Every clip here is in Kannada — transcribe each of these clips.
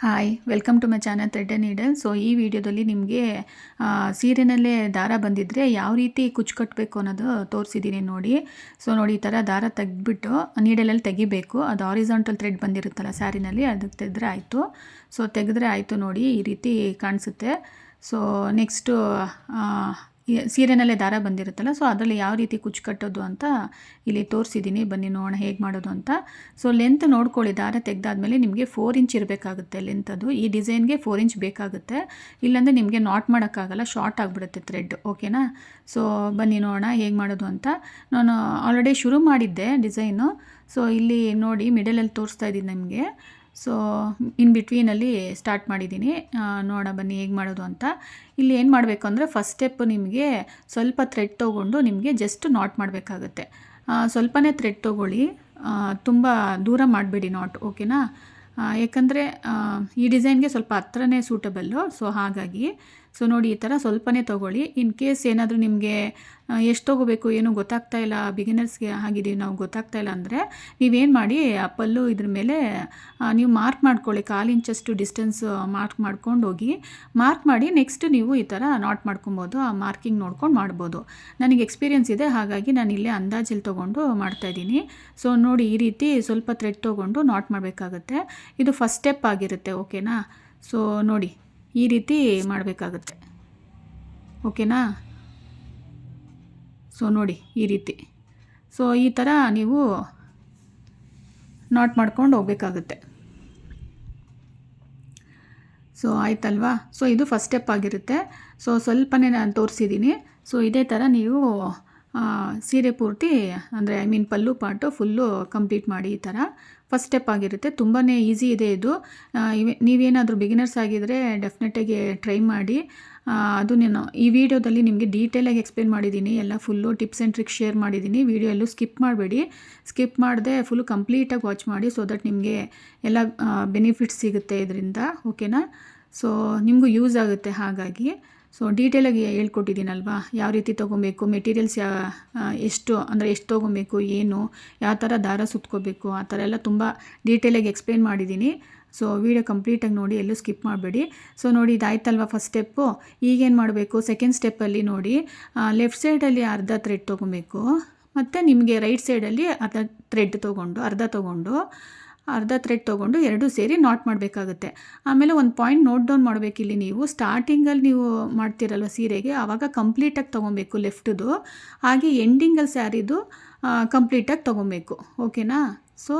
Hi welcome to my channel thread and needle. So ಈ ವಿಡಿಯೋದಲ್ಲಿ ನಿಮಗೆ ಸೀರೆನಲ್ಲೇ ದಾರ ಬಂದಿದ್ದರೆ ಯಾವ ರೀತಿ ಕುಚ್ಚು ಕಟ್ಟಬೇಕು ಅನ್ನೋದು ತೋರಿಸಿದ್ದೀನಿ ನೋಡಿ. ಸೊ ನೋಡಿ, ಈ ಥರ ದಾರ ತೆಗೆದ್ಬಿಟ್ಟು ನೀಡಲಲ್ಲಿ ತೆಗಿಬೇಕು. ಅದು ಹಾರಿಜಾಂಟಲ್ ಥ್ರೆಡ್ ಬಂದಿರುತ್ತಲ್ಲ ಸ್ಯಾರಿನಲ್ಲಿ, ಅದಕ್ಕೆ ತೆಗೆದ್ರೆ ಆಯಿತು. ಸೊ ತೆಗೆದ್ರೆ ಆಯಿತು ನೋಡಿ, ಈ ರೀತಿ ಕಾಣಿಸುತ್ತೆ. ಸೊ ನೆಕ್ಸ್ಟು ಸೀರೆನಲ್ಲೇ ದಾರ ಬಂದಿರುತ್ತಲ್ಲ, ಸೊ ಅದರಲ್ಲಿ ಯಾವ ರೀತಿ ಕುಚ್ಚು ಕಟ್ಟೋದು ಅಂತ ಇಲ್ಲಿ ತೋರಿಸಿದ್ದೀನಿ. ಬನ್ನಿ ನೋಡೋಣ ಹೇಗೆ ಮಾಡೋದು ಅಂತ. ಸೊ ಲೆಂತ್ ನೋಡ್ಕೊಳ್ಳಿ, ದಾರ ತೆಗೆದಾದ್ಮೇಲೆ ನಿಮಗೆ 4 ಇಂಚ್ ಇರಬೇಕಾಗುತ್ತೆ ಲೆಂತ್. ಅದು ಈ ಡಿಸೈನ್ಗೆ 4 ಇಂಚ್ ಬೇಕಾಗುತ್ತೆ, ಇಲ್ಲಾಂದರೆ ನಿಮಗೆ ನಾಟ್ ಮಾಡೋಕ್ಕಾಗಲ್ಲ, ಶಾರ್ಟ್ ಆಗಿಬಿಡುತ್ತೆ ಥ್ರೆಡ್. ಓಕೆನಾ? ಸೊ ಬನ್ನಿ ನೋಡೋಣ ಹೇಗೆ ಮಾಡೋದು ಅಂತ. ನಾನು ಆಲ್ರೆಡಿ ಶುರು ಮಾಡಿದ್ದೆ ಡಿಸೈನು. ಸೊ ಇಲ್ಲಿ ನೋಡಿ ಮಿಡಲಲ್ಲಿ ತೋರಿಸ್ತಾ ಇದ್ದೀನಿ ನಿಮಗೆ. ಸೊ ಇನ್ ಬಿಟ್ವೀನಲ್ಲಿ ಸ್ಟಾರ್ಟ್ ಮಾಡಿದ್ದೀನಿ. ನೋಡೋಣ ಬನ್ನಿ ಹೇಗೆ ಮಾಡೋದು ಅಂತ. ಇಲ್ಲಿ ಏನು ಮಾಡಬೇಕು ಅಂದರೆ, ಫಸ್ಟ್ ಸ್ಟೆಪ್ ನಿಮಗೆ ಸ್ವಲ್ಪ ಥ್ರೆಡ್ ತೊಗೊಂಡು ನಿಮಗೆ ಜಸ್ಟ್ ನಾಟ್ ಮಾಡಬೇಕಾಗತ್ತೆ. ಸ್ವಲ್ಪನೇ ಥ್ರೆಡ್ ತೊಗೊಳ್ಳಿ, ತುಂಬ ದೂರ ಮಾಡಬೇಡಿ ನಾಟ್. ಓಕೆನಾ? ಯಾಕಂದರೆ ಈ ಡಿಸೈನ್ಗೆ ಸ್ವಲ್ಪ ಹತ್ರನೇ ಸೂಟಬಲ್ಲು. ಸೊ ಹಾಗಾಗಿ ಸೊ ನೋಡಿ, ಈ ಥರ ಸ್ವಲ್ಪನೇ ತೊಗೊಳ್ಳಿ. ಇನ್ ಕೇಸ್ ಏನಾದರೂ ನಿಮಗೆ ಎಷ್ಟು ತೊಗೋಬೇಕು ಏನೂ ಗೊತ್ತಾಗ್ತಾ ಇಲ್ಲ, ಬಿಗಿನರ್ಸ್ಗೆ ಆಗಿದ್ದೀವಿ ನಾವು, ಗೊತ್ತಾಗ್ತಾ ಇಲ್ಲ ಅಂದರೆ ನೀವೇನು ಮಾಡಿ, ಆ ಪಲ್ಲು ಇದ್ರ ಮೇಲೆ ನೀವು ಮಾರ್ಕ್ ಮಾಡ್ಕೊಳ್ಳಿ. 1/4 ಇಂಚಷ್ಟು ಡಿಸ್ಟೆನ್ಸ್ ಮಾರ್ಕ್ ಮಾಡ್ಕೊಂಡು ಹೋಗಿ, ಮಾರ್ಕ್ ಮಾಡಿ ನೆಕ್ಸ್ಟ್ ನೀವು ಈ ಥರ ನಾಟ್ ಮಾಡ್ಕೊಬೋದು. ಆ ಮಾರ್ಕಿಂಗ್ ನೋಡ್ಕೊಂಡು ಮಾಡ್ಬೋದು. ನನಗೆ ಎಕ್ಸ್ಪೀರಿಯೆನ್ಸ್ ಇದೆ, ಹಾಗಾಗಿ ನಾನು ಇಲ್ಲೇ ಅಂದಾಜಲ್ಲಿ ತೊಗೊಂಡು ಮಾಡ್ತಾಯಿದ್ದೀನಿ. ಸೊ ನೋಡಿ, ಈ ರೀತಿ ಸ್ವಲ್ಪ ಥ್ರೆಡ್ ತೊಗೊಂಡು ನಾಟ್ ಮಾಡಬೇಕಾಗತ್ತೆ. ಇದು ಫಸ್ಟ್ ಸ್ಟೆಪ್ ಆಗಿರುತ್ತೆ. ಓಕೆನಾ? ಸೊ ನೋಡಿ, ಈ ರೀತಿ ಮಾಡಬೇಕಾಗತ್ತೆ. ಓಕೆನಾ? ಸೊ ನೋಡಿ, ಈ ರೀತಿ. ಸೊ ಈ ಥರ ನೀವು ನಾಟ್ ಮಾಡ್ಕೊಂಡು ಹೋಗಬೇಕಾಗುತ್ತೆ. ಸೊ ಆಯ್ತಲ್ವಾ? ಸೊ ಇದು ಫಸ್ಟ್ ಸ್ಟೆಪ್ ಆಗಿರುತ್ತೆ. ಸೊ ಸ್ವಲ್ಪನೇ ನಾನು ತೋರಿಸಿದ್ದೀನಿ. ಸೊ ಇದೇ ಥರ ನೀವು ಸೀರೆ ಪೂರ್ತಿ, ಅಂದರೆ ಪಲ್ಲು ಪಾರ್ಟು ಫುಲ್ಲು ಕಂಪ್ಲೀಟ್ ಮಾಡಿ. ಈ ಥರ ಫಸ್ಟ್ ಸ್ಟೆಪ್ ಆಗಿರುತ್ತೆ. ತುಂಬಾ ಈಸಿ ಇದೆ ಇದು. ನೀವೇನಾದರೂ ಬಿಗಿನರ್ಸ್ ಆಗಿದ್ದರೆ ಡೆಫಿನೆಟಾಗಿ ಟ್ರೈ ಮಾಡಿ. ಅದು ನಾನು ಈ ವಿಡಿಯೋದಲ್ಲಿ ನಿಮಗೆ ಡೀಟೇಲಾಗಿ ಎಕ್ಸ್ಪ್ಲೇನ್ ಮಾಡಿದ್ದೀನಿ. ಎಲ್ಲ full tips and tricks share ಮಾಡಿದ್ದೀನಿ. ವಿಡಿಯೋ ಎಲ್ಲೂ ಸ್ಕಿಪ್ ಮಾಡಬೇಡಿ. ಸ್ಕಿಪ್ ಮಾಡದೆ ಫುಲ್ಲು ಕಂಪ್ಲೀಟಾಗಿ ವಾಚ್ ಮಾಡಿ, ಸೊ ದಟ್ ನಿಮಗೆ ಎಲ್ಲ ಬೆನಿಫಿಟ್ಸ್ ಸಿಗುತ್ತೆ ಇದರಿಂದ. ಓಕೆನಾ? ಸೊ ನಿಮಗೂ ಯೂಸ್ ಆಗುತ್ತೆ. ಹಾಗಾಗಿ ಸೊ ಡೀಟೇಲಾಗಿ ಹೇಳ್ಕೊಟ್ಟಿದ್ದೀನಲ್ವಾ, ಯಾವ ರೀತಿ ತೊಗೊಬೇಕು, ಮೆಟೀರಿಯಲ್ಸ್ ಎಷ್ಟು ತೊಗೊಬೇಕು, ಏನು, ಯಾವ ಥರ ದಾರ ಸುತ್ಕೋಬೇಕು, ಆ ಥರ ಎಲ್ಲ ತುಂಬ ಡೀಟೇಲಾಗಿ ಎಕ್ಸ್ಪ್ಲೇನ್ ಮಾಡಿದ್ದೀನಿ. ಸೊ ವಿಡಿಯೋ ಕಂಪ್ಲೀಟಾಗಿ ನೋಡಿ, ಎಲ್ಲೂ ಸ್ಕಿಪ್ ಮಾಡಬೇಡಿ. ಸೊ ನೋಡಿ, ಇದಾಯ್ತಲ್ವ ಫಸ್ಟ್ ಸ್ಟೆಪ್ಪು. ಈಗೇನು ಮಾಡಬೇಕು, ಸೆಕೆಂಡ್ ಸ್ಟೆಪ್ಪಲ್ಲಿ ನೋಡಿ, ಲೆಫ್ಟ್ ಸೈಡಲ್ಲಿ ಅರ್ಧ ಥ್ರೆಡ್ ತೊಗೊಬೇಕು, ಮತ್ತು ನಿಮಗೆ ರೈಟ್ ಸೈಡಲ್ಲಿ ಅರ್ಧ ಥ್ರೆಡ್ ತೊಗೊಂಡು ಎರಡು ಸೇರಿ ನಾಟ್ ಮಾಡಬೇಕಾಗುತ್ತೆ. ಆಮೇಲೆ ಒಂದು ಪಾಯಿಂಟ್ ನೋಟ್ ಡೌನ್ ಮಾಡಬೇಕಿಲ್ಲಿ. ನೀವು ಸ್ಟಾರ್ಟಿಂಗಲ್ಲಿ ನೀವು ಮಾಡ್ತಿರಲ್ವ ಸೀರೆಗೆ, ಆವಾಗ ಕಂಪ್ಲೀಟಾಗಿ ತೊಗೊಬೇಕು ಲೆಫ್ಟದು, ಹಾಗೆ ಎಂಡಿಂಗಲ್ಲಿ ಸ್ಯಾರಿದು ಕಂಪ್ಲೀಟಾಗಿ ತೊಗೊಬೇಕು. ಓಕೆನಾ? ಸೊ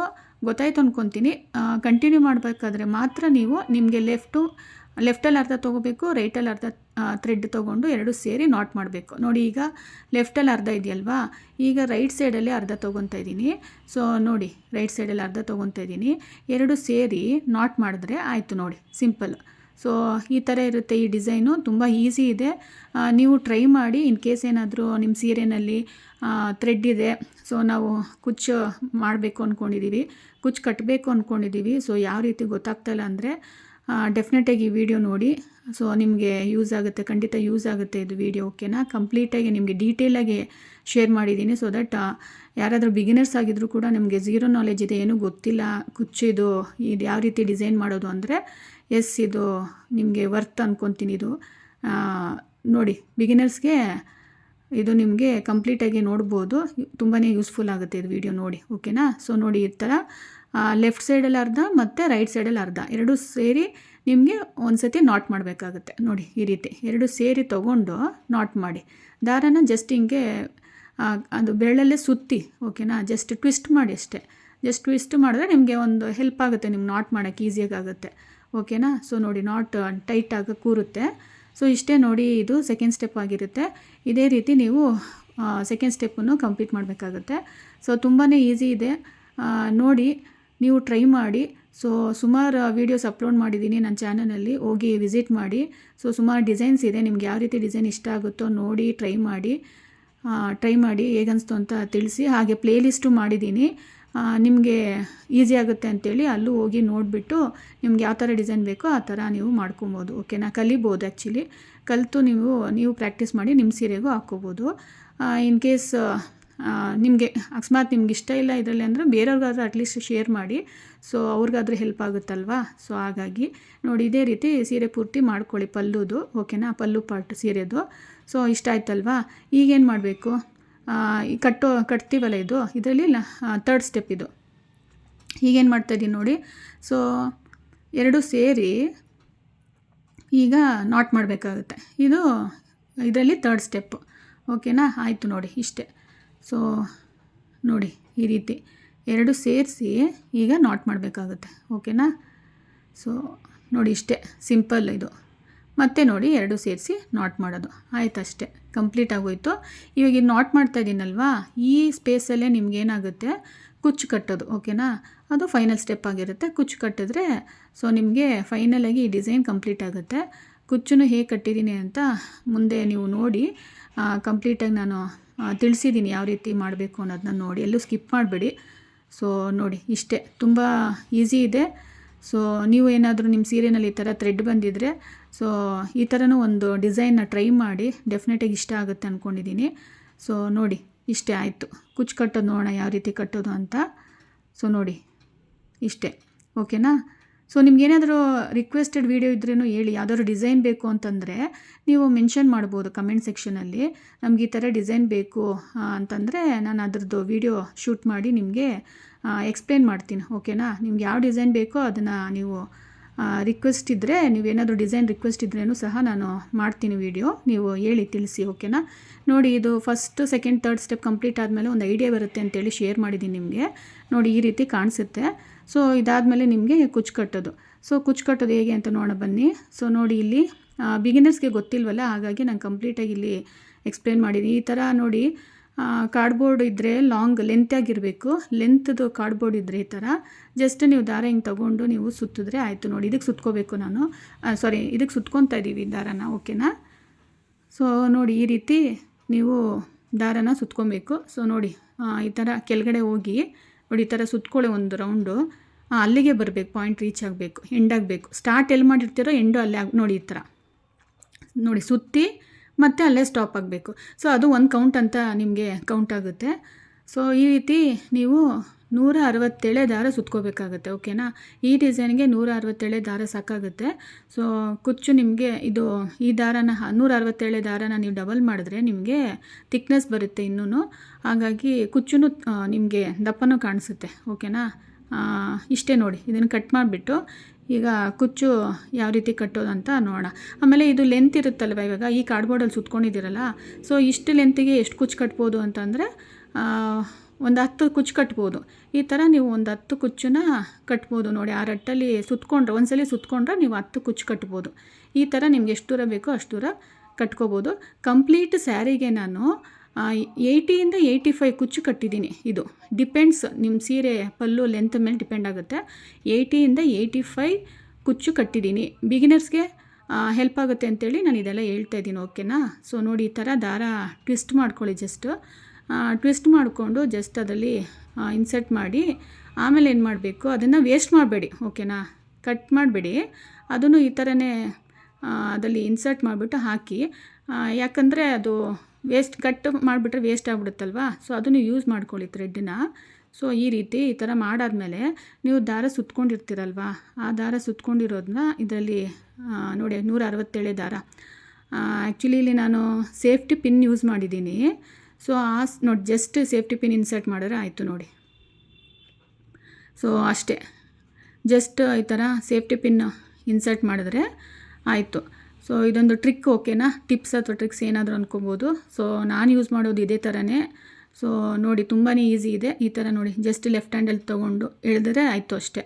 ಗೊತ್ತಾಯ್ತು ಅಂದ್ಕೊತೀನಿ. ಕಂಟಿನ್ಯೂ ಮಾಡಬೇಕಾದ್ರೆ ಮಾತ್ರ ನೀವು ನಿಮಗೆ ಲೆಫ್ಟಲ್ಲಿ ಅರ್ಧ ತೊಗೋಬೇಕು, ರೈಟಲ್ಲಿ ಅರ್ಧ ಥ್ರೆಡ್ ತೊಗೊಂಡು ಎರಡು ಸೇರಿ ನಾಟ್ ಮಾಡಬೇಕು. ನೋಡಿ, ಈಗ ಲೆಫ್ಟಲ್ಲಿ ಅರ್ಧ ಇದೆಯಲ್ವಾ, ಈಗ ರೈಟ್ ಸೈಡಲ್ಲಿ ಅರ್ಧ ತೊಗೊತಾ ಇದ್ದೀನಿ. ಸೊ ನೋಡಿ, ರೈಟ್ ಸೈಡಲ್ಲಿ ಅರ್ಧ ತೊಗೊತಾ ಇದ್ದೀನಿ, ಎರಡು ಸೇರಿ ನಾಟ್ ಮಾಡಿದ್ರೆ ಆಯಿತು. ನೋಡಿ, ಸಿಂಪಲ್. ಸೊ ಈ ಥರ ಇರುತ್ತೆ ಈ ಡಿಸೈನು. ತುಂಬ ಈಸಿ ಇದೆ, ನೀವು ಟ್ರೈ ಮಾಡಿ. ಇನ್ ಕೇಸ್ ಏನಾದರೂ ನಿಮ್ಮ ಸೀರೆನಲ್ಲಿ ಥ್ರೆಡ್ ಇದೆ, ಸೊ ನಾವು ಕುಚ್ಚು ಮಾಡಬೇಕು ಅಂದ್ಕೊಂಡಿದ್ದೀವಿ, ಕುಚ್ಚು ಕಟ್ಟಬೇಕು ಅಂದ್ಕೊಂಡಿದ್ದೀವಿ, ಸೊ ಯಾವ ರೀತಿ ಗೊತ್ತಾಗ್ತಾಯಿಲ್ಲ ಅಂದರೆ ಡೆಫಿನೆಟಾಗಿ ಈ ವಿಡಿಯೋ ನೋಡಿ. ಸೊ ನಿಮಗೆ ಯೂಸ್ ಆಗುತ್ತೆ, ಖಂಡಿತ ಯೂಸ್ ಆಗುತ್ತೆ ಇದು ವಿಡಿಯೋ. ಓಕೆನಾ? ಕಂಪ್ಲೀಟಾಗಿ ನಿಮಗೆ ಡೀಟೇಲಾಗಿ ಶೇರ್ ಮಾಡಿದ್ದೀನಿ. ಸೊ ದಟ್ ಯಾರಾದರೂ ಬಿಗಿನರ್ಸ್ ಆಗಿದ್ದರೂ ಕೂಡ ನಿಮಗೆ ಝೀರೋ ನಾಲೆಜ್ ಇದೆ, ಏನೂ ಗೊತ್ತಿಲ್ಲ ಕುಚ್ಚಿದು ಇದು ಯಾವ ರೀತಿ ಡಿಸೈನ್ ಮಾಡೋದು ಅಂದರೆ, ಎಸ್ ಇದು ನಿಮಗೆ ವರ್ತ್ ಅಂದ್ಕೊತೀನಿ. ಇದು ನೋಡಿ, ಬಿಗಿನರ್ಸ್ಗೆ ಇದು ನಿಮಗೆ ಕಂಪ್ಲೀಟಾಗಿ ನೋಡ್ಬೋದು. ತುಂಬಾ ಯೂಸ್ಫುಲ್ ಆಗುತ್ತೆ ಇದು ವಿಡಿಯೋ ನೋಡಿ. ಓಕೆನಾ? ಸೊ ನೋಡಿ, ಈ ಥರ ಲೆಫ್ಟ್ ಸೈಡಲ್ಲಿ ಅರ್ಧ ಮತ್ತು ರೈಟ್ ಸೈಡಲ್ಲಿ ಅರ್ಧ ಎರಡು ಸೇರಿ ನಿಮಗೆ ಒಂದು ಸತಿ ನಾಟ್ ಮಾಡಬೇಕಾಗುತ್ತೆ. ನೋಡಿ, ಈ ರೀತಿ ಎರಡು ಸೇರಿ ತೊಗೊಂಡು ನಾಟ್ ಮಾಡಿ, ದಾರನ ಜಸ್ಟ್ ಹಿಂಗೆ ಅದು ಬೆರಳಲ್ಲೇ ಸುತ್ತಿ. ಓಕೆನಾ? ಜಸ್ಟ್ ಟ್ವಿಸ್ಟ್ ಮಾಡಿ ಅಷ್ಟೇ. ಜಸ್ಟ್ ಟ್ವಿಸ್ಟ್ ಮಾಡಿದ್ರೆ ನಿಮಗೆ ಒಂದು ಹೆಲ್ಪ್ ಆಗುತ್ತೆ, ನಿಮ್ಗೆ ನಾಟ್ ಮಾಡೋಕ್ಕೆ ಈಸಿಯಾಗಿ ಆಗುತ್ತೆ. ಓಕೆನಾ? ಸೊ ನೋಡಿ, ನಾಟ್ ಟೈಟಾಗಿ ಕೂರುತ್ತೆ. ಸೊ ಇಷ್ಟೇ ನೋಡಿ, ಇದು ಸೆಕೆಂಡ್ ಸ್ಟೆಪ್ ಆಗಿರುತ್ತೆ. ಇದೇ ರೀತಿ ನೀವು ಸೆಕೆಂಡ್ ಸ್ಟೆಪ್ಪನ್ನು ಕಂಪ್ಲೀಟ್ ಮಾಡಬೇಕಾಗುತ್ತೆ. ಸೊ ತುಂಬಾ ಈಸಿ ಇದೆ, ನೋಡಿ ನೀವು ಟ್ರೈ ಮಾಡಿ. ಸೊ ಸುಮಾರು ವೀಡಿಯೋಸ್ ಅಪ್ಲೋಡ್ ಮಾಡಿದ್ದೀನಿ ನನ್ನ ಚಾನಲಲ್ಲಿ, ಹೋಗಿ ವಿಸಿಟ್ ಮಾಡಿ. ಸೊ ಸುಮಾರು ಡಿಸೈನ್ಸ್ ಇದೆ, ನಿಮ್ಗೆ ಯಾವ ರೀತಿ ಡಿಸೈನ್ ಇಷ್ಟ ಆಗುತ್ತೋ ನೋಡಿ ಟ್ರೈ ಮಾಡಿ ಹೇಗನ್ನಿಸ್ತು ಅಂತ ತಿಳಿಸಿ. ಹಾಗೆ ಪ್ಲೇಲಿಸ್ಟು ಮಾಡಿದ್ದೀನಿ, ನಿಮಗೆ ಈಸಿ ಆಗುತ್ತೆ ಅಂಥೇಳಿ ಅಲ್ಲೂ ಹೋಗಿ ನೋಡಿಬಿಟ್ಟು ನಿಮ್ಗೆ ಯಾವ ಥರ ಡಿಸೈನ್ ಬೇಕೋ ಆ ಥರ ನೀವು ಮಾಡ್ಕೊಬೋದು. ಓಕೆನಾ? ಕಲಿಬೋದು. ಆ್ಯಕ್ಚುಲಿ ಕಲಿತು ನೀವು ಪ್ರಾಕ್ಟೀಸ್ ಮಾಡಿ ನಿಮ್ಮ ಸೀರೆಗೂ ಹಾಕ್ಕೋಬೋದು. ಇನ್ ಕೇಸ್ ನಿಮಗೆ ಅಕಸ್ಮಾತ್ ನಿಮ್ಗೆ ಇಷ್ಟ ಇಲ್ಲ ಇದರಲ್ಲಿ ಅಂದರೆ ಬೇರೆಯವ್ರಿಗಾದ್ರೂ ಅಟ್ಲೀಸ್ಟ್ ಶೇರ್ ಮಾಡಿ, ಸೊ ಅವ್ರಿಗಾದ್ರೂ ಹೆಲ್ಪ್ ಆಗುತ್ತಲ್ವಾ. ಸೊ ಹಾಗಾಗಿ ನೋಡಿ ಇದೇ ರೀತಿ ಸೀರೆ ಪೂರ್ತಿ ಮಾಡ್ಕೊಳ್ಳಿ ಪಲ್ಲುದು, ಓಕೆನಾ, ಪಲ್ಲು ಪಾರ್ಟ್ ಸೀರೆದು. ಸೊ ಇಷ್ಟ ಆಯ್ತಲ್ವಾ. ಈಗೇನು ಮಾಡಬೇಕು, ಈ ಕಟ್ತೀವಲ್ಲ ಇದರಲ್ಲಿ ಥರ್ಡ್ ಸ್ಟೆಪ್ ಇದು. ಈಗೇನು ಮಾಡ್ತಾಯಿದ್ದೀನಿ ನೋಡಿ. ಸೊ ಎರಡು ಸೇರಿ ಈಗ ನಾಟ್ ಮಾಡಬೇಕಾಗುತ್ತೆ. ಇದರಲ್ಲಿ ಥರ್ಡ್ ಸ್ಟೆಪ್ಪು, ಓಕೆನಾ. ಆಯಿತು ನೋಡಿ ಇಷ್ಟೇ. ಸೊ ನೋಡಿ ಈ ರೀತಿ ಎರಡು ಸೇರಿಸಿ ಈಗ ನಾಟ್ ಮಾಡಬೇಕಾಗುತ್ತೆ, ಓಕೆನಾ. ಸೊ ನೋಡಿ ಇಷ್ಟೇ ಸಿಂಪಲ್ ಇದು. ಮತ್ತೆ ನೋಡಿ ಎರಡು ಸೇರಿಸಿ ನಾಟ್ ಮಾಡೋದು, ಆಯ್ತು ಅಷ್ಟೇ, ಕಂಪ್ಲೀಟ್ ಆಗೋಯ್ತು. ಇವಾಗ ಇದು ನಾಟ್ ಮಾಡ್ತಾಯಿದ್ದೀನಲ್ವಾ, ಈ ಸ್ಪೇಸಲ್ಲೇ ನಿಮಗೇನಾಗುತ್ತೆ ಕುಚ್ಚು ಕಟ್ಟೋದು, ಓಕೆನಾ. ಅದು ಫೈನಲ್ ಸ್ಟೆಪ್ ಆಗಿರುತ್ತೆ. ಕುಚ್ಚು ಕಟ್ಟಿದ್ರೆ ಸೊ ನಿಮಗೆ ಫೈನಲಾಗಿ ಈ ಡಿಸೈನ್ ಕಂಪ್ಲೀಟ್ ಆಗುತ್ತೆ. ಕುಚ್ಚನ್ನು ಹೇಗೆ ಕಟ್ಟಿದ್ದೀನಿ ಅಂತ ಮುಂದೆ ನೀವು ನೋಡಿ, ಕಂಪ್ಲೀಟಾಗಿ ನಾನು ತಿಳಿಸಿದ್ದೀನಿ ಯಾವ ರೀತಿ ಮಾಡಬೇಕು ಅನ್ನೋದನ್ನ ನೋಡಿ, ಎಲ್ಲೂ ಸ್ಕಿಪ್ ಮಾಡಬೇಡಿ. ಸೊ ನೋಡಿ ಇಷ್ಟೇ, ತುಂಬ ಈಸಿ ಇದೆ. ಸೊ ನೀವು ಏನಾದರೂ ನಿಮ್ಮ ಸೀರೆಯಲ್ಲಿ ಈ ಥರ ಥ್ರೆಡ್ ಬಂದಿದ್ದರೆ ಸೊ ಈ ಥರನೂ ಒಂದು ಡಿಸೈನ್ನ ಟ್ರೈ ಮಾಡಿ, ಡೆಫಿನೆಟಾಗಿ ಇಷ್ಟ ಆಗುತ್ತೆ ಅಂದ್ಕೊಂಡಿದ್ದೀನಿ. ಸೊ ನೋಡಿ ಇಷ್ಟೇ ಆಯಿತು. ಕುಚ್ಚು ಕಟ್ಟೋದು ನೋಡೋಣ ಯಾವ ರೀತಿ ಕಟ್ಟೋದು ಅಂತ. ಸೊ ನೋಡಿ ಇಷ್ಟೇ, ಓಕೆನಾ. ಸೊ ನಿಮ್ಗೇನಾದರೂ ರಿಕ್ವೆಸ್ಟೆಡ್ ವೀಡಿಯೋ ಇದ್ರೂ ಹೇಳಿ, ಯಾವ್ದಾದ್ರು ಡಿಸೈನ್ ಬೇಕು ಅಂತಂದರೆ ನೀವು ಮೆನ್ಷನ್ ಮಾಡ್ಬೋದು ಕಮೆಂಟ್ ಸೆಕ್ಷನಲ್ಲಿ. ನಮ್ಗೆ ಈ ಥರ ಡಿಸೈನ್ ಬೇಕು ಅಂತಂದರೆ ನಾನು ಅದ್ರದ್ದು ವೀಡಿಯೋ ಶೂಟ್ ಮಾಡಿ ನಿಮಗೆ ಎಕ್ಸ್ಪ್ಲೇನ್ ಮಾಡ್ತೀನಿ, ಓಕೆನಾ. ನಿಮ್ಗೆ ಯಾವ ಡಿಸೈನ್ ಬೇಕೋ ಅದನ್ನು ನೀವು ರಿಕ್ವೆಸ್ಟ್ ಇದ್ದರೆ, ನೀವೇನಾದರೂ ಡಿಸೈನ್ ರಿಕ್ವೆಸ್ಟ್ ಇದ್ರೇನು ಸಹ ನಾನು ಮಾಡ್ತೀನಿ ವೀಡಿಯೋ, ನೀವು ಹೇಳಿ ತಿಳಿಸಿ, ಓಕೆನಾ. ನೋಡಿ ಇದು first second third step complete ಆದಮೇಲೆ ಒಂದು ಐಡಿಯಾ ಬರುತ್ತೆ ಅಂತೇಳಿ ಶೇರ್ ಮಾಡಿದ್ದೀನಿ ನಿಮಗೆ. ನೋಡಿ ಈ ರೀತಿ ಕಾಣಿಸುತ್ತೆ. ಸೊ ಇದಾದಮೇಲೆ ನಿಮಗೆ ಕುಚ್ಚು ಕಟ್ಟೋದು. ಸೊ ಕುಚ್ಚು ಕಟ್ಟೋದು ಹೇಗೆ ಅಂತ ನೋಡೋಣ ಬನ್ನಿ. ಸೊ ನೋಡಿ ಇಲ್ಲಿ ಬಿಗಿನರ್ಸ್ಗೆ ಗೊತ್ತಿಲ್ವಲ್ಲ, ಹಾಗಾಗಿ ನಾನು ಕಂಪ್ಲೀಟಾಗಿ ಇಲ್ಲಿ ಎಕ್ಸ್ಪ್ಲೇನ್ ಮಾಡಿದ್ದೀನಿ. ಈ ಥರ ನೋಡಿ ಕಾರ್ಡ್ಬೋರ್ಡ್ ಇದ್ದರೆ ಲಾಂಗ್ ಲೆಂತಾಗಿರಬೇಕು, ಲೆಂತ್ದು ಕಾರ್ಡ್ಬೋರ್ಡ್ ಇದ್ದರೆ ಈ ಥರ ಜಸ್ಟ್ ನೀವು ದಾರ ಹಿಂಗೆ ತೊಗೊಂಡು ನೀವು ಸುತ್ತಿದ್ರೆ ಆಯಿತು. ನೋಡಿ ಇದಕ್ಕೆ ಸುತ್ಕೋಬೇಕು ನಾನು, ಇದಕ್ಕೆ ಸುತ್ಕೊತಾ ಇದ್ದೀವಿ ದಾರನ, ಓಕೆನಾ. ಸೊ ನೋಡಿ ಈ ರೀತಿ ನೀವು ದಾರನ ಸುತ್ಕೊಬೇಕು. ಸೊ ನೋಡಿ ಈ ಥರ ಕೆಳಗಡೆ ಹೋಗಿ ನೋಡಿ ಈ ಥರ ಸುತ್ಕೊಳ್ಳಿ ಒಂದು ರೌಂಡು, ಅಲ್ಲಿಗೆ ಬರಬೇಕು, ಪಾಯಿಂಟ್ ರೀಚ್ ಆಗಬೇಕು, ಎಂಡ್ ಆಗಬೇಕು. ಸ್ಟಾರ್ಟ್ ಎಲ್ಲಿ ಮಾಡಿರ್ತೀರೋ ಎಂಡು ಅಲ್ಲೇ ನೋಡಿ ಈ ಥರ ನೋಡಿ ಸುತ್ತಿ ಮತ್ತು ಅಲ್ಲೇ ಸ್ಟಾಪ್ ಆಗಬೇಕು. ಸೊ ಅದು ಒಂದು ಕೌಂಟ್ ಅಂತ ನಿಮಗೆ ಕೌಂಟ್ ಆಗುತ್ತೆ. ಸೊ ಈ ರೀತಿ ನೀವು 167 ದಾರ ಸುತ್ಕೋಬೇಕಾಗತ್ತೆ, ಓಕೆನಾ. ಈ ಡಿಸೈನ್ಗೆ 167 ದಾರ ಸಾಕಾಗುತ್ತೆ. ಸೊ ಕುಚ್ಚು ನಿಮಗೆ ಈ ದಾರನ 167 ದಾರನ ನೀವು ಡಬಲ್ ಮಾಡಿದ್ರೆ ನಿಮಗೆ ಥಿಕ್ನೆಸ್ ಬರುತ್ತೆ ಇನ್ನೂ, ಹಾಗಾಗಿ ಕುಚ್ಚು ನಿಮಗೆ ದಪ್ಪನೂ ಕಾಣಿಸುತ್ತೆ, ಓಕೆನಾ. ಇಷ್ಟೇ ನೋಡಿ, ಇದನ್ನು ಕಟ್ ಮಾಡಿಬಿಟ್ಟು ಈಗ ಕುಚ್ಚು ಯಾವ ರೀತಿ ಕಟ್ಟೋದು ಅಂತ ನೋಡೋಣ. ಆಮೇಲೆ ಇದು ಲೆಂತ್ ಇರುತ್ತಲ್ವ, ಇವಾಗ ಈ ಕಾರ್ಡ್ಬೋರ್ಡಲ್ಲಿ ಸುತ್ಕೊಂಡಿದ್ದೀರಲ್ಲ, ಸೊ ಇಷ್ಟು ಲೆಂತಿಗೆ ಎಷ್ಟು ಕುಚ್ಚು ಕಟ್ಬೋದು ಅಂತಂದರೆ ಒಂದು 10 ಕುಚ್ಚು ಕಟ್ಬೋದು. ಈ ಥರ ನೀವು ಒಂದು 10 ಕುಚ್ಚನ್ನ ಕಟ್ಬೋದು ನೋಡಿ. ಆ ರಟ್ಟಲ್ಲಿ ಸುತ್ಕೊಂಡ್ರೆ, ಒಂದ್ಸಲಿ ಸುತ್ಕೊಂಡ್ರೆ ನೀವು 10 ಕುಚ್ಚು ಕಟ್ಬೋದು. ಈ ಥರ ನಿಮ್ಗೆ ಎಷ್ಟು ದೂರ ಬೇಕೋ ಅಷ್ಟು ದೂರ ಕಟ್ಕೋಬೋದು. ಕಂಪ್ಲೀಟ್ ಸ್ಯಾರಿಗೆ ನಾನು 80ಇಂದ 85 ಕುಚ್ಚು ಕಟ್ಟಿದ್ದೀನಿ. ಇದು ಡಿಪೆಂಡ್ಸ್, ನಿಮ್ಮ ಸೀರೆ ಪಲ್ಲು ಲೆಂತ್ ಮೇಲೆ ಡಿಪೆಂಡ್ ಆಗುತ್ತೆ. 80ಇಂದ 85 ಕುಚ್ಚು ಕಟ್ಟಿದ್ದೀನಿ. ಬಿಗಿನರ್ಸ್ಗೆ ಹೆಲ್ಪ್ ಆಗುತ್ತೆ ಅಂತೇಳಿ ನಾನು ಇದೆಲ್ಲ ಹೇಳ್ತಾ ಇದ್ದೀನಿ, ಓಕೆನಾ. ಸೊ ನೋಡಿ ಈ ಥರ ದಾರ ಟ್ವಿಸ್ಟ್ ಮಾಡ್ಕೊಳ್ಳಿ, ಟ್ವಿಸ್ಟ್ ಮಾಡಿಕೊಂಡು ಜಸ್ಟ್ ಅದರಲ್ಲಿ ಇನ್ಸರ್ಟ್ ಮಾಡಿ, ಆಮೇಲೆ ಏನು ಮಾಡಬೇಕು, ಅದನ್ನು ವೇಸ್ಟ್ ಮಾಡಬೇಡಿ, ಓಕೆನಾ. ಕಟ್ ಮಾಡಬೇಡಿ, ಅದನ್ನು ಈ ಥರನೇ ಅದಲ್ಲಿ ಇನ್ಸರ್ಟ್ ಮಾಡಿಬಿಟ್ಟು ಹಾಕಿ, ಯಾಕಂದರೆ ಅದು ಕಟ್ ಮಾಡಿಬಿಟ್ರೆ ವೇಸ್ಟ್ ಆಗಿಬಿಡುತ್ತಲ್ವ. ಸೊ ಅದನ್ನು ಯೂಸ್ ಮಾಡ್ಕೊಳ್ಳಿ ಥ್ರೆಡ್ಡನ್ನ. ಸೊ ಈ ಥರ ಮಾಡಾದಮೇಲೆ ನೀವು ದಾರ ಸುತ್ಕೊಂಡಿರ್ತೀರಲ್ವ, ಆ ದಾರ ಸುತ್ಕೊಂಡಿರೋದನ್ನ ಇದರಲ್ಲಿ ನೋಡಿ 167 ದಾರ. ಆ್ಯಕ್ಚುಲಿ ಇಲ್ಲಿ ನಾನು ಸೇಫ್ಟಿ ಪಿನ್ ಯೂಸ್ ಮಾಡಿದ್ದೀನಿ. ಸೊ ನೋಡಿ ಜಸ್ಟ್ ಸೇಫ್ಟಿ ಪಿನ್ ಇನ್ಸರ್ಟ್ ಮಾಡಿದ್ರೆ ಆಯಿತು ನೋಡಿ. ಸೊ ಅಷ್ಟೇ, ಜಸ್ಟ್ ಈ ಥರ ಸೇಫ್ಟಿ ಪಿನ್ ಇನ್ಸರ್ಟ್ ಮಾಡಿದ್ರೆ ಆಯಿತು. ಸೊ ಇದೊಂದು ಟ್ರಿಕ್, ಓಕೆನಾ. ಟಿಪ್ಸ್ ಅಥವಾ ಟ್ರಿಕ್ಸ್ ಏನಾದರೂ ಅಂದ್ಕೊಬೋದು. ಸೊ ನಾನು ಯೂಸ್ ಮಾಡೋದು ಇದೇ ಥರನೇ. ಸೊ ನೋಡಿ ತುಂಬಾ ಈಸಿ ಇದೆ. ಈ ಥರ ನೋಡಿ ಜಸ್ಟ್ ಲೆಫ್ಟ್ ಹ್ಯಾಂಡಲ್ಲಿ ತೊಗೊಂಡು ಎಳೆದ್ರೆ ಆಯಿತು ಅಷ್ಟೇ,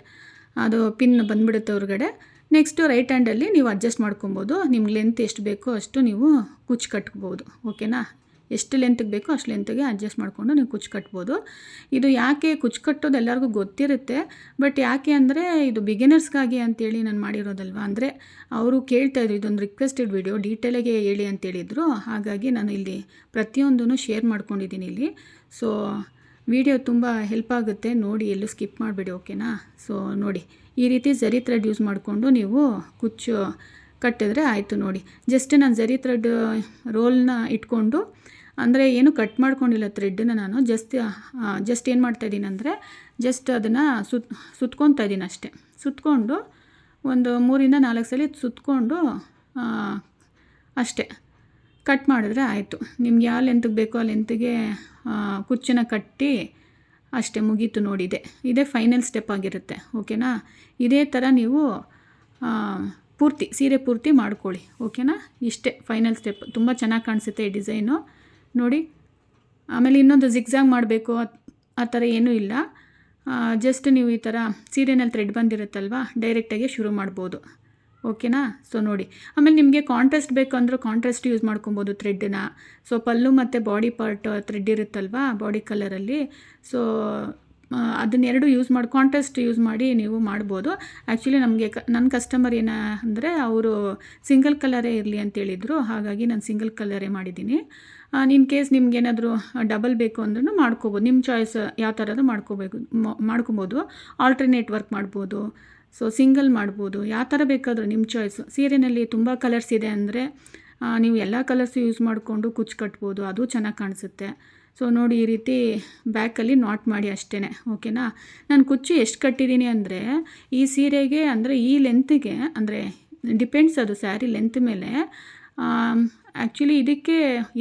ಅದು ಪಿನ್ ಬಂದುಬಿಡುತ್ತೆ ಹೊರಗಡೆ. ನೆಕ್ಸ್ಟು ರೈಟ್ ಹ್ಯಾಂಡಲ್ಲಿ ನೀವು ಅಡ್ಜಸ್ಟ್ ಮಾಡ್ಕೊಬೋದು. ನಿಮ್ಗೆ ಲೆಂತ್ ಎಷ್ಟು ಬೇಕೋ ಅಷ್ಟು ನೀವು ಕುಚ್ಚು ಕಟ್ಬೋದು, ಓಕೆನಾ. ಎಷ್ಟು ಲೆಂತಿಗೆ ಬೇಕೋ ಅಷ್ಟು ಲೆಂತಿಗೆ ಅಡ್ಜಸ್ಟ್ ಮಾಡಿಕೊಂಡು ನೀವು ಕುಚ್ಚು ಕಟ್ಬೋದು. ಇದು ಯಾಕೆ ಕುಚ್ಚು ಕಟ್ಟೋದು ಎಲ್ಲರಿಗೂ ಗೊತ್ತಿರುತ್ತೆ, ಬಟ್ ಯಾಕೆ ಅಂದರೆ ಇದು ಬಿಗಿನರ್ಸ್ಗಾಗಿ ಅಂತೇಳಿ ನಾನು ಮಾಡಿರೋದಲ್ವ. ಅಂದರೆ ಅವರು ಕೇಳ್ತಾಯಿದ್ರು, ಇದೊಂದು ರಿಕ್ವೆಸ್ಟೆಡ್ ವಿಡಿಯೋ ಡೀಟೇಲಾಗಿ ಹೇಳಿ ಅಂತೇಳಿದರು. ಹಾಗಾಗಿ ನಾನು ಇಲ್ಲಿ ಪ್ರತಿಯೊಂದೂ ಶೇರ್ ಮಾಡ್ಕೊಂಡಿದ್ದೀನಿ ಇಲ್ಲಿ. ಸೊ ವಿಡಿಯೋ ತುಂಬ ಹೆಲ್ಪ್ ಆಗುತ್ತೆ ನೋಡಿ, ಎಲ್ಲೂ ಸ್ಕಿಪ್ ಮಾಡಬೇಡಿ, ಓಕೆನಾ. ಸೊ ನೋಡಿ ಈ ರೀತಿ ಝರಿ ಥ್ರೆಡ್ ಯೂಸ್ ಮಾಡಿಕೊಂಡು ನೀವು ಕುಚ್ಚು ಕಟ್ಟಿದ್ರೆ ಆಯಿತು ನೋಡಿ. ಜಸ್ಟ್ ನಾನು ಝರಿ ಥ್ರೆಡ್ ರೋಲ್ನ ಇಟ್ಕೊಂಡು ಅಂದರೆ ಏನು ಕಟ್ ಮಾಡ್ಕೊಂಡಿಲ್ಲ ಥ್ರೆಡ್ಡನ್ನ ನಾನು ಜಸ್ಟ್ ಏನು ಮಾಡ್ತಾಯಿದ್ದೀನಿ ಅಂದರೆ ಜಸ್ಟ್ ಅದನ್ನು ಸುತ್ಕೊತಾ ಇದ್ದೀನಿ ಅಷ್ಟೇ. ಸುತ್ಕೊಂಡು ಒಂದು 3-4 ಸಲ ಸುತ್ಕೊಂಡು ಅಷ್ಟೇ ಕಟ್ ಮಾಡಿದ್ರೆ ಆಯಿತು. ನಿಮ್ಗೆ ಯಾವ ಲೆಂತ್ಗೆ ಬೇಕೋ ಆ ಲೆಂತ್ಗೆ ಕುಚ್ಚನ್ನು ಕಟ್ಟಿ ಅಷ್ಟೇ, ಮುಗೀತು ನೋಡಿ. ಇದೇ ಫೈನಲ್ ಸ್ಟೆಪ್ ಆಗಿರುತ್ತೆ. ಓಕೆನಾ? ಇದೇ ಥರ ನೀವು ಸೀರೆ ಪೂರ್ತಿ ಮಾಡ್ಕೊಳ್ಳಿ. ಓಕೆನಾ? ಇಷ್ಟೇ ಫೈನಲ್ ಸ್ಟೆಪ್. ತುಂಬ ಚೆನ್ನಾಗಿ ಕಾಣಿಸುತ್ತೆ ಈ ಡಿಸೈನು ನೋಡಿ. ಆಮೇಲೆ ಇನ್ನೊಂದು ಜಿಗ್ಜಾಗ್ ಮಾಡಬೇಕು ಆ ಥರ ಏನೂ ಇಲ್ಲ. ಜಸ್ಟ್ ನೀವು ಈ ಥರ ಸೀರೆನಲ್ಲಿ ಥ್ರೆಡ್ ಬಂದಿರುತ್ತಲ್ವ, ಡೈರೆಕ್ಟಾಗಿ ಶುರು ಮಾಡ್ಬೋದು. ಓಕೆನಾ? ಸೊ ನೋಡಿ, ಆಮೇಲೆ ನಿಮಗೆ ಕಾಂಟ್ರಾಸ್ಟ್ ಬೇಕು ಅಂದರೂ ಕಾಂಟ್ರಾಸ್ಟ್ ಯೂಸ್ ಮಾಡ್ಕೊಬೋದು ಥ್ರೆಡ್ಡನ್ನ. ಸೊ ಪಲ್ಲು ಮತ್ತು ಬಾಡಿ ಪಾರ್ಟ್ ಥ್ರೆಡ್ ಇರುತ್ತಲ್ವ ಬಾಡಿ ಕಲರಲ್ಲಿ, ಸೊ ಅದನ್ನೆರಡು ಕಾಂಟ್ರಾಸ್ಟ್ ಯೂಸ್ ಮಾಡಿ ನೀವು ಮಾಡ್ಬೋದು. ಆ್ಯಕ್ಚುಲಿ ನನ್ನ ಕಸ್ಟಮರ್ ಅಂದರೆ ಅವರು ಸಿಂಗಲ್ ಕಲರೇ ಇರಲಿ ಅಂತೇಳಿದರು, ಹಾಗಾಗಿ ನಾನು ಸಿಂಗಲ್ ಕಲರೇ ಮಾಡಿದ್ದೀನಿ. ಇನ್ ಕೇಸ್ ನಿಮ್ಗೇನಾದರೂ ಡಬಲ್ ಬೇಕು ಅಂದ್ರೂ ಮಾಡ್ಕೋಬೋದು. ನಿಮ್ಮ ಚಾಯ್ಸ್ ಯಾವ ಥರದ್ದು ಮಾಡ್ಕೊಬೋದು. ಆಲ್ಟರ್ನೇಟ್ ವರ್ಕ್ ಮಾಡ್ಬೋದು, ಸೊ ಸಿಂಗಲ್ ಮಾಡ್ಬೋದು, ಯಾವ ಥರ ಬೇಕಾದರೂ ನಿಮ್ಮ ಚಾಯ್ಸು. ಸೀರೆಯಲ್ಲಿ ತುಂಬ ಕಲರ್ಸ್ ಇದೆ ಅಂದರೆ ನೀವು ಎಲ್ಲ ಕಲರ್ಸು ಯೂಸ್ ಮಾಡಿಕೊಂಡು ಕುಚ್ಚು ಕಟ್ಬೋದು, ಅದು ಚೆನ್ನಾಗಿ ಕಾಣಿಸುತ್ತೆ. ಸೊ ನೋಡಿ, ಈ ರೀತಿ ಬ್ಯಾಕಲ್ಲಿ ನಾಟ್ ಮಾಡಿ ಅಷ್ಟೇ. ಓಕೆನಾ? ನಾನು ಕುಚ್ಚು ಎಷ್ಟು ಕಟ್ಟಿದ್ದೀನಿ ಅಂದರೆ ಈ ಸೀರೆಗೆ ಅಂದರೆ ಈ ಲೆಂತಿಗೆ ಅಂದರೆ ಡಿಪೆಂಡ್ಸ್ ಅದು ಸ್ಯಾರಿ ಲೆಂತ್ ಮೇಲೆ. ಆ್ಯಕ್ಚುಲಿ ಇದಕ್ಕೆ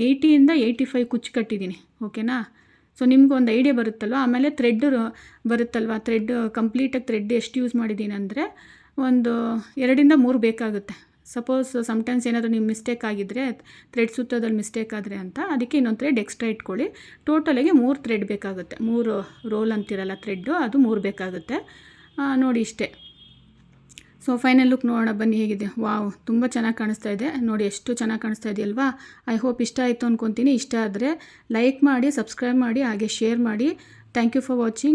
80ಇಂದ 85 ಕುಚ್ಚು ಕಟ್ಟಿದ್ದೀನಿ. ಓಕೆನಾ? ಸೊ ನಿಮ್ಗೊಂದು ಐಡಿಯಾ ಬರುತ್ತಲ್ವ. ಆಮೇಲೆ ಥ್ರೆಡ್ ಬರುತ್ತಲ್ವ, ಕಂಪ್ಲೀಟಾಗಿ ಥ್ರೆಡ್ ಎಷ್ಟು ಯೂಸ್ ಮಾಡಿದ್ದೀನಿ ಅಂದರೆ ಒಂದು 2-3 ಬೇಕಾಗುತ್ತೆ. ಸಪೋಸ್ ಸಮ್ಟೈಮ್ಸ್ ಏನಾದರೂ ನೀವು ಮಿಸ್ಟೇಕ್ ಆಗಿದ್ದರೆ, ಥ್ರೆಡ್ ಸುತ್ತೋದಲ್ಲಿ ಮಿಸ್ಟೇಕ್ ಆದರೆ ಅಂತ, ಅದಕ್ಕೆ ಇನ್ನೊಂದು ಥ್ರೆಡ್ ಎಕ್ಸ್ಟ್ರಾ ಇಟ್ಕೊಳ್ಳಿ. ಟೋಟಲಾಗಿ 3 ಥ್ರೆಡ್ ಬೇಕಾಗುತ್ತೆ. 3 ರೋಲ್ ಅಂತಿರಲ್ಲ ಥ್ರೆಡ್ಡು, ಅದು 3 ಬೇಕಾಗುತ್ತೆ. ನೋಡಿ ಇಷ್ಟೇ. ಸೊ ಫೈನಲ್ ಲುಕ್ ನೋಡೋಣ ಬನ್ನಿ ಹೇಗಿದೆ. ವಾವ್, ತುಂಬ ಚೆನ್ನಾಗಿ ಕಾಣಿಸ್ತಾ ಇದೆ ನೋಡಿ, ಎಷ್ಟು ಚೆನ್ನಾಗಿ ಕಾಣಿಸ್ತಾ ಇದೆಯಲ್ವಾ. ಐ ಹೋಪ್ ಇಷ್ಟ ಆಯಿತು ಅಂದ್ಕೊತೀನಿ. ಇಷ್ಟ ಆದರೆ ಲೈಕ್ ಮಾಡಿ, ಸಬ್ಸ್ಕ್ರೈಬ್ ಮಾಡಿ, ಹಾಗೆ ಶೇರ್ ಮಾಡಿ. Thank you for watching.